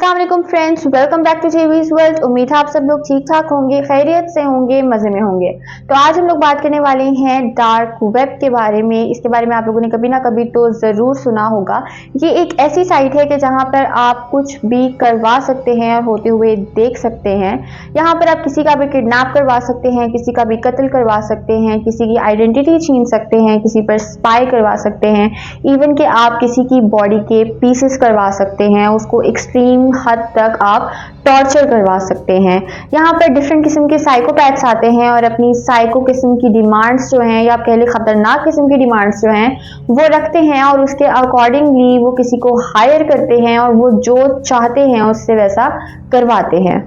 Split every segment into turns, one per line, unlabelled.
अस्सलाम वालेकुम friends, welcome back to JV's world. उम्मीद है आप सब लोग ठीक ठाक होंगे, खैरियत से होंगे, मजे में होंगे। तो आज हम लोग बात करने वाले हैं डार्क वेब के बारे में। इसके बारे में आप लोगों ने कभी ना कभी तो जरूर सुना होगा। ये एक ऐसी साइट है कि जहां पर आप कुछ भी करवा सकते हैं और होते हुए देख सकते हैं। यहाँ पर आप किसी का भी किडनैप करवा सकते हैं, किसी का भी कत्ल करवा सकते हैं, किसी की आइडेंटिटी छीन सकते हैं, किसी पर स्पाई करवा सकते हैं, इवन कि आप किसी की बॉडी के पीसेस करवा सकते हैं, उसको एक्सट्रीम हद तक आप टॉर्चर करवा सकते हैं। यहाँ पर डिफरेंट किस्म के साइकोपैथ्स आते हैं और अपनी साइको किस्म की डिमांड्स जो हैं, या पहले खतरनाक किस्म की डिमांड्स जो हैं वो रखते हैं और उसके अकॉर्डिंगली वो किसी को हायर करते हैं और वो जो चाहते हैं उससे वैसा करवाते हैं।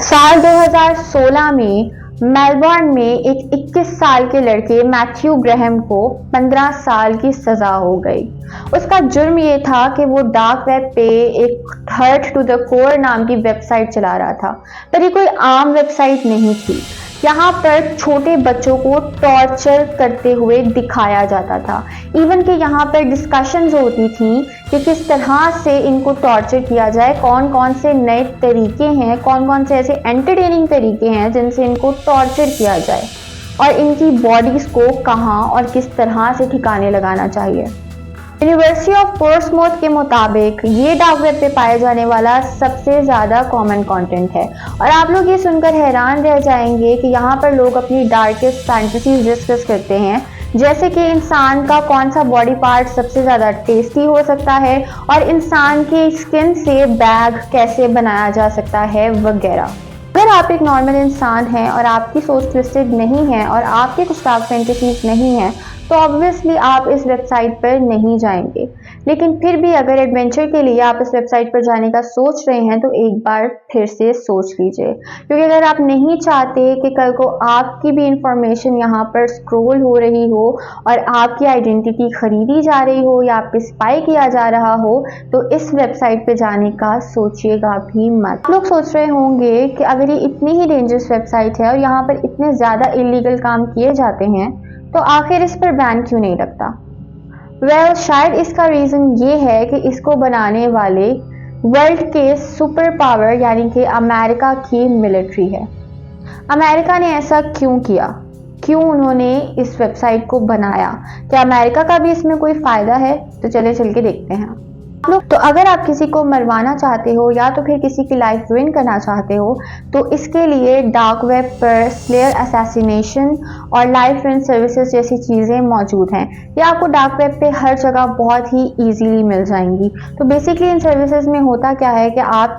साल 2016 में मेलबर्न में एक 21 साल के लड़के मैथ्यू ग्रैहम को 15 साल की सजा हो गई। उसका जुर्म ये था कि वो डार्क वेब पे एक हर्ट टू द कोर नाम की वेबसाइट चला रहा था, पर ये कोई आम वेबसाइट नहीं थी। यहाँ पर छोटे बच्चों को टॉर्चर करते हुए दिखाया जाता था। इवन कि यहाँ पर डिस्कशंस होती थी कि किस तरह से इनको टॉर्चर किया जाए, कौन कौन से नए तरीके हैं, कौन कौन से ऐसे एंटरटेनिंग तरीके हैं जिनसे इनको टॉर्चर किया जाए और इनकी बॉडीज को कहाँ और किस तरह से ठिकाने लगाना चाहिए। यूनिवर्सिटी ऑफ पोर्ट्समाउथ के मुताबिक ये डार्क वेब पे पाया जाने वाला सबसे ज़्यादा कॉमन कंटेंट है और आप लोग ये सुनकर हैरान रह जाएंगे कि यहाँ पर लोग अपनी डार्केस्ट फैंटेसीज डिस्कस करते हैं, जैसे कि इंसान का कौन सा बॉडी पार्ट सबसे ज़्यादा टेस्टी हो सकता है और इंसान की स्किन से बैग कैसे बनाया जा सकता है वगैरह। अगर आप एक नॉर्मल इंसान हैं और आपकी सोच ट्विस्टेड नहीं है और आपके कुछ डार्क फैंटेसीज नहीं हैं तो ऑब्वियसली आप इस वेबसाइट पर नहीं जाएंगे। लेकिन फिर भी अगर एडवेंचर के लिए आप इस वेबसाइट पर जाने का सोच रहे हैं तो एक बार फिर से सोच लीजिए, क्योंकि अगर आप नहीं चाहते कि कल को आपकी भी इंफॉर्मेशन यहाँ पर स्क्रॉल हो रही हो और आपकी आइडेंटिटी खरीदी जा रही हो या आप पे स्पाई किया जा रहा हो तो इस वेबसाइट पे जाने का सोचिएगा भी मत। आप लोग सोच रहे होंगे कि अगर ये इतनी ही डेंजरस वेबसाइट है और यहाँ पर इतने ज़्यादा इलीगल काम किए जाते हैं तो आखिर इस पर बैन क्यों नहीं लगता। वेल, शायद इसका रीज़न ये है कि इसको बनाने वाले वर्ल्ड के सुपर पावर यानी कि अमेरिका की मिलिट्री है। अमेरिका ने ऐसा क्यों किया, क्यों उन्होंने इस वेबसाइट को बनाया, क्या अमेरिका का भी इसमें कोई फ़ायदा है? तो चले चल के देखते हैं। तो अगर आप किसी को मरवाना चाहते हो या तो फिर किसी की लाइफ रुइन करना चाहते हो तो इसके लिए डार्क वेब पर स्लेयर असैसिनेशन और लाइफ रुइन सर्विसेज जैसी चीज़ें मौजूद हैं। ये आपको डार्क वेब पे हर जगह बहुत ही इजीली मिल जाएंगी। तो बेसिकली इन सर्विसेज में होता क्या है कि आप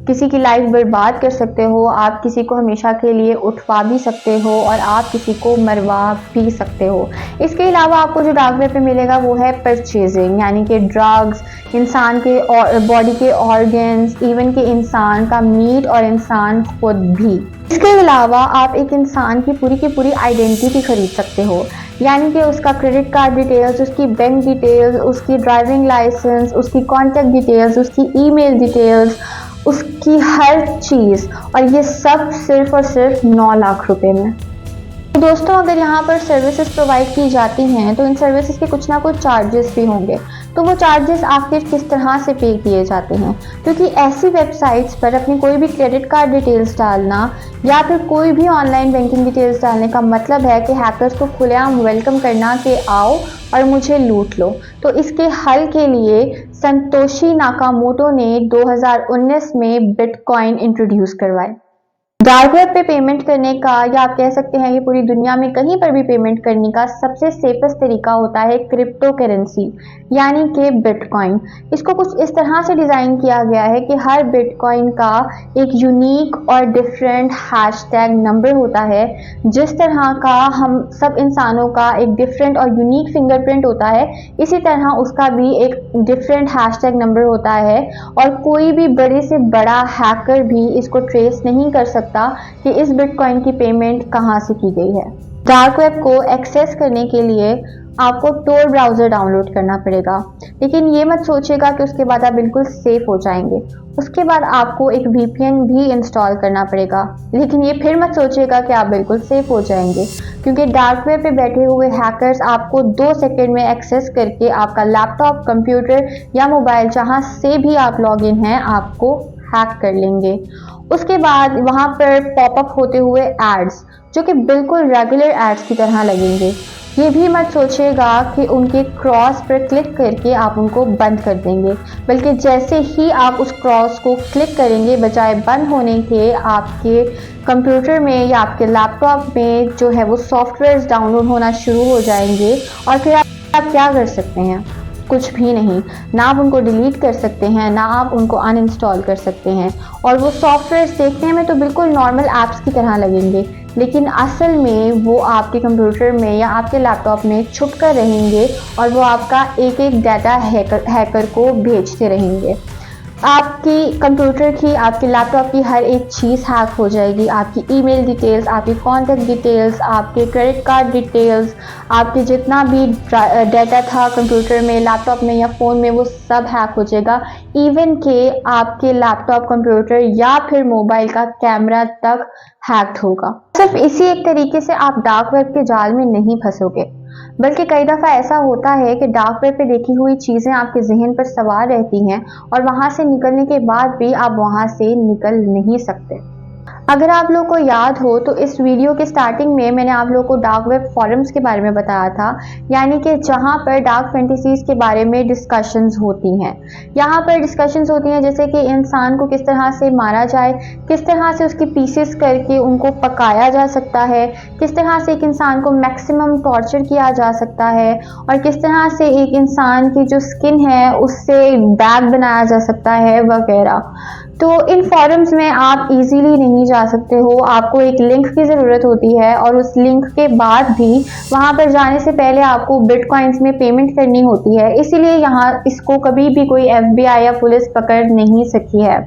किसी की लाइफ बर्बाद कर सकते हो, आप किसी को हमेशा के लिए उठवा भी सकते हो और आप किसी को मरवा भी सकते हो। इसके अलावा आपको जो डार्क वेब पे मिलेगा वो है परचेजिंग, यानी कि ड्रग्स, इंसान के बॉडी के ऑर्गन्स, इवन कि इंसान का मीट और इंसान खुद भी। इसके अलावा आप एक इंसान की पूरी आइडेंटिटी खरीद सकते हो, यानी कि उसका क्रेडिट कार्ड डिटेल्स, उसकी बैंक डिटेल्स, उसकी ड्राइविंग लाइसेंस, उसकी कॉन्टैक्ट डिटेल्स, उसकी ईमेल डिटेल्स, उसकी हर चीज़, और ये सब सिर्फ और सिर्फ 9 लाख रुपए में। तो दोस्तों, अगर यहाँ पर सर्विसेज प्रोवाइड की जाती हैं तो इन सर्विसेज के कुछ ना कुछ चार्जेस भी होंगे। तो वो चार्जेस आखिर किस तरह से पे किए जाते हैं, क्योंकि ऐसी वेबसाइट्स पर अपनी कोई भी क्रेडिट कार्ड डिटेल्स डालना या फिर कोई भी ऑनलाइन बैंकिंग डिटेल्स डालने का मतलब है कि हैकर्स को खुलेआम वेलकम करना कि आओ और मुझे लूट लो। तो इसके हल के लिए संतोशी नाकामोटो ने 2019 में बिटकॉइन इंट्रोड्यूस करवाए। डार्क वेब पे पेमेंट करने का, या आप कह सकते हैं कि पूरी दुनिया में कहीं पर भी पेमेंट करने का सबसे सेफेस्ट तरीका होता है क्रिप्टो करेंसी, यानी कि बिटकॉइन। इसको कुछ इस तरह से डिज़ाइन किया गया है कि हर बिटकॉइन का एक यूनिक और डिफरेंट हैशटैग नंबर होता है। जिस तरह का हम सब इंसानों का एक डिफरेंट और यूनिक फिंगरप्रिंट होता है, इसी तरह उसका भी एक डिफरेंट हैशटैग नंबर होता है और कोई भी बड़े से बड़ा हैकर भी इसको ट्रेस नहीं कर सकता कि इस बिटकॉइन की पेमेंट कहां से की गई है। डार्क वेब को एक्सेस करने के लिए आपको tor ब्राउज़र डाउनलोड करना पड़ेगा। लेकिन ये मत सोचिएगा कि उसके बाद आप बिल्कुल सेफ हो जाएंगे। उसके बाद आपको एक VPN भी इंस्टॉल करना पड़ेगा। लेकिन ये फिर मत सोचिएगा कि आप बिल्कुल सेफ हो जाएंगे, क्योंकि डार्क वेब पे बैठे हुए हैकर्स आपको 2 सेकंड में एक्सेस करके आपका लैपटॉप, कंप्यूटर या मोबाइल जहाँ से भी आप लॉग इन हैं आपको हैक कर लेंगे। उसके बाद वहाँ पर पॉपअप होते हुए एड्स, जो कि बिल्कुल रेगुलर एड्स की तरह लगेंगे। ये भी मत सोचिएगा कि उनके क्रॉस पर क्लिक करके आप उनको बंद कर देंगे, बल्कि जैसे ही आप उस क्रॉस को क्लिक करेंगे, बजाय बंद होने के आपके कंप्यूटर में या आपके लैपटॉप में जो है वो सॉफ्टवेयर्स डाउनलोड होना शुरू हो जाएंगे। और फिर आप क्या कर सकते हैं? कुछ भी नहीं। ना आप उनको डिलीट कर सकते हैं, ना आप उनको अनइंस्टॉल कर सकते हैं। और वो सॉफ्टवेयर्स देखने में तो बिल्कुल नॉर्मल ऐप्स की तरह लगेंगे, लेकिन असल में वो आपके कंप्यूटर में या आपके लैपटॉप में छुप कर रहेंगे और वो आपका एक एक डाटा हैकर को भेजते रहेंगे। आपकी कंप्यूटर की, आपके लैपटॉप की हर एक चीज़ हैक हो जाएगी। आपकी ईमेल डिटेल्स, आपकी कॉन्टैक्ट डिटेल्स, आपके क्रेडिट कार्ड डिटेल्स, आपके जितना भी डाटा था कंप्यूटर में, लैपटॉप में या फ़ोन में, वो सब हैक हो जाएगा। इवन के आपके लैपटॉप, कंप्यूटर या फिर मोबाइल का कैमरा तक हैक्ड होगा। सिर्फ इसी एक तरीके से आप डार्क वेब के जाल में नहीं फंसोगे, बल्कि कई दफ़ा ऐसा होता है कि डार्क वेब पे देखी हुई चीज़ें आपके जहन पर सवार रहती हैं और वहाँ से निकलने के बाद भी आप वहाँ से निकल नहीं सकते। अगर आप लोग को याद हो तो इस वीडियो के स्टार्टिंग में मैंने आप लोग को डार्क वेब फॉरम्स के बारे में बताया था, यानी कि जहाँ पर डार्क फैंटेसीज के बारे में डिस्कशंस होती हैं। यहाँ पर डिस्कशंस होती हैं जैसे कि इंसान को किस तरह से मारा जाए, किस तरह से उसकी पीसेस करके उनको पकाया जा सकता है, किस तरह से एक इंसान को मैक्सिमम टॉर्चर किया जा सकता है, और किस तरह से एक इंसान की जो स्किन है उससे बैग बनाया जा सकता है वगैरह। तो इन फॉरम्स में आप इजीली नहीं जा सकते हो, आपको एक लिंक की ज़रूरत होती है और उस लिंक के बाद भी वहाँ पर जाने से पहले आपको बिटकॉइंस में पेमेंट करनी होती है। इसीलिए यहाँ इसको कभी भी कोई FBI या पुलिस पकड़ नहीं सकी है।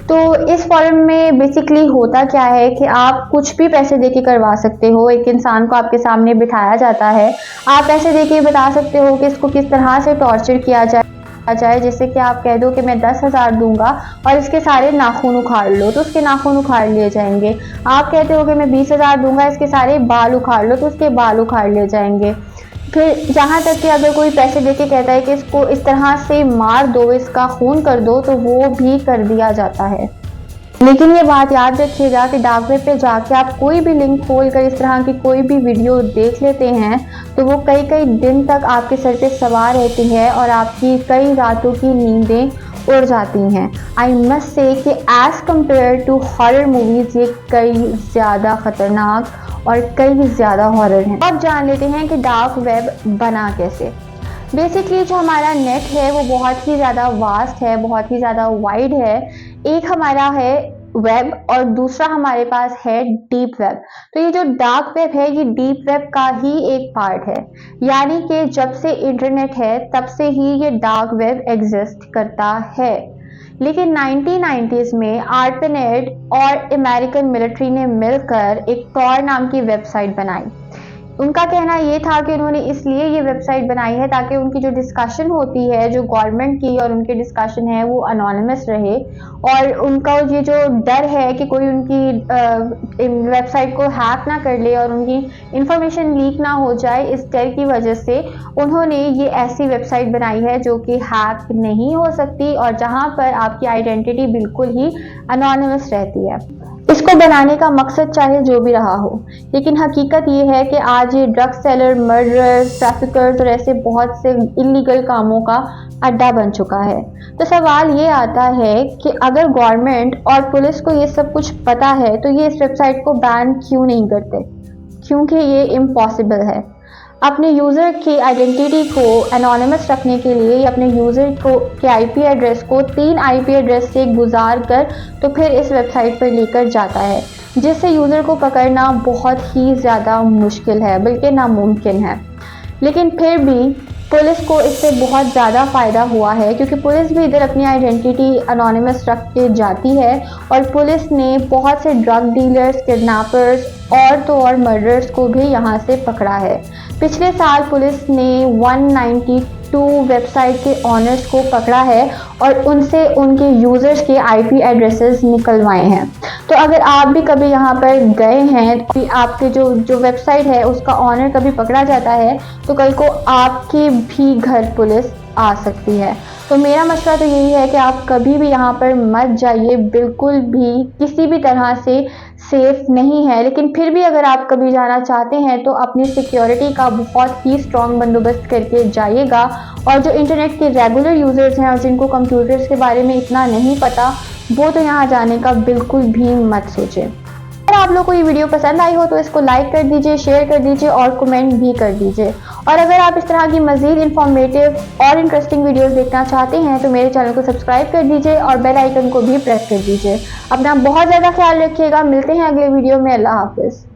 तो इस फॉरम में बेसिकली होता क्या है कि आप कुछ भी पैसे देके करवा सकते हो। एक इंसान को आपके सामने बिठाया जाता है, आप पैसे देके बता सकते हो कि इसको किस तरह से टॉर्चर किया जाए। जैसे कि आप कह दो कि मैं 10,000 दूंगा और इसके सारे नाखून उखाड़ लो, तो उसके नाखून उखाड़ लिए जाएंगे। आप कहते हो कि मैं 20,000 दूंगा, इसके सारे बाल उखाड़ लो, तो उसके बाल उखाड़ लिए जाएंगे। फिर यहाँ तक कि अगर कोई पैसे देके कहता है कि इसको इस तरह से मार दो, इसका खून कर दो, तो वो भी कर दिया जाता है। लेकिन ये बात याद रखिएगा कि डार्क वेब पे जाके आप कोई भी लिंक खोल कर इस तरह की कोई भी वीडियो देख लेते हैं तो वो कई कई दिन तक आपके सर पे सवार रहती है और आपकी कई रातों की नींदें उड़ जाती हैं। आई मस्ट से कि as compare to horror movies ये कई ज़्यादा ख़तरनाक और कई ज़्यादा हॉरर हैं। अब जान लेते हैं कि डार्क वेब बना कैसे। बेसिकली जो हमारा नेट है वो बहुत ही ज़्यादा वास्ट है, बहुत ही ज़्यादा वाइड है। एक हमारा है वेब और दूसरा हमारे पास है डीप वेब। तो ये जो डार्क वेब है ये डीप वेब का ही एक पार्ट है, यानी कि जब से इंटरनेट है तब से ही ये डार्क वेब एग्जिस्ट करता है। लेकिन 1990s में ARPANET और अमेरिकन मिलिट्री ने मिलकर एक tor नाम की वेबसाइट बनाई। उनका कहना ये था कि उन्होंने इसलिए ये वेबसाइट बनाई है ताकि उनकी जो डिस्कशन होती है जो गवर्नमेंट की और उनके डिस्कशन है वो अनोनिमस रहे, और उनका ये जो डर है कि कोई उनकी वेबसाइट को हैक ना कर ले और उनकी इंफॉर्मेशन लीक ना हो जाए, इस डर की वजह से उन्होंने ये ऐसी वेबसाइट बनाई है जो कि हैक नहीं हो सकती और जहाँ पर आपकी आइडेंटिटी बिल्कुल ही अनोनिमस रहती है। इसको बनाने का मकसद चाहे जो भी रहा हो, लेकिन हकीकत ये है कि आज ये ड्रग सेलर, मर्डरर्स, ट्रैफिकर्स और ऐसे बहुत से इलीगल कामों का अड्डा बन चुका है। तो सवाल ये आता है कि अगर गवर्नमेंट और पुलिस को ये सब कुछ पता है तो ये इस वेबसाइट को बैन क्यों नहीं करते? क्योंकि ये इम्पॉसिबल है। अपने यूज़र की आइडेंटिटी को एनोनिमस रखने के लिए या अपने यूज़र को के IP एड्रेस को 3 IP एड्रेस से गुजार कर तो फिर इस वेबसाइट पर लेकर जाता है, जिससे यूज़र को पकड़ना बहुत ही ज़्यादा मुश्किल है, बल्कि नामुमकिन है। लेकिन फिर भी पुलिस को इससे बहुत ज़्यादा फ़ायदा हुआ है, क्योंकि पुलिस भी इधर अपनी आइडेंटिटी अनोनिमस रख के जाती है और पुलिस ने बहुत से ड्रग डीलर्स, किडनैपर्स और तो और मर्डर्स को भी यहाँ से पकड़ा है। पिछले साल पुलिस ने 192 वेबसाइट के ऑनर्स को पकड़ा है और उनसे उनके यूज़र्स के आईपी एड्रेसेस निकलवाए हैं। तो अगर आप भी कभी यहाँ पर गए हैं तो आपके जो वेबसाइट है उसका ऑनर कभी पकड़ा जाता है तो कल को आपके भी घर पुलिस आ सकती है। तो मेरा मशवरा तो यही है कि आप कभी भी यहाँ पर मत जाइए, बिल्कुल भी किसी भी तरह से सेफ नहीं है। लेकिन फिर भी अगर आप कभी जाना चाहते हैं तो अपनी सिक्योरिटी का बहुत ही स्ट्रॉन्ग बंदोबस्त करके जाइएगा। और जो इंटरनेट के रेगुलर यूज़र्स हैं और जिनको कंप्यूटर्स के बारे में इतना नहीं पता, वो तो यहाँ जाने का बिल्कुल भी मत सोचें। अगर आप लोग को ये वीडियो पसंद आई हो तो इसको लाइक कर दीजिए, शेयर कर दीजिए और कमेंट भी कर दीजिए। और अगर आप इस तरह की मज़ीद इंफॉर्मेटिव और इंटरेस्टिंग वीडियोस देखना चाहते हैं तो मेरे चैनल को सब्सक्राइब कर दीजिए और बेल आइकन को भी प्रेस कर दीजिए। अपना बहुत ज़्यादा ख्याल रखिएगा। मिलते हैं अगले वीडियो में। अल्लाह हाफिज़।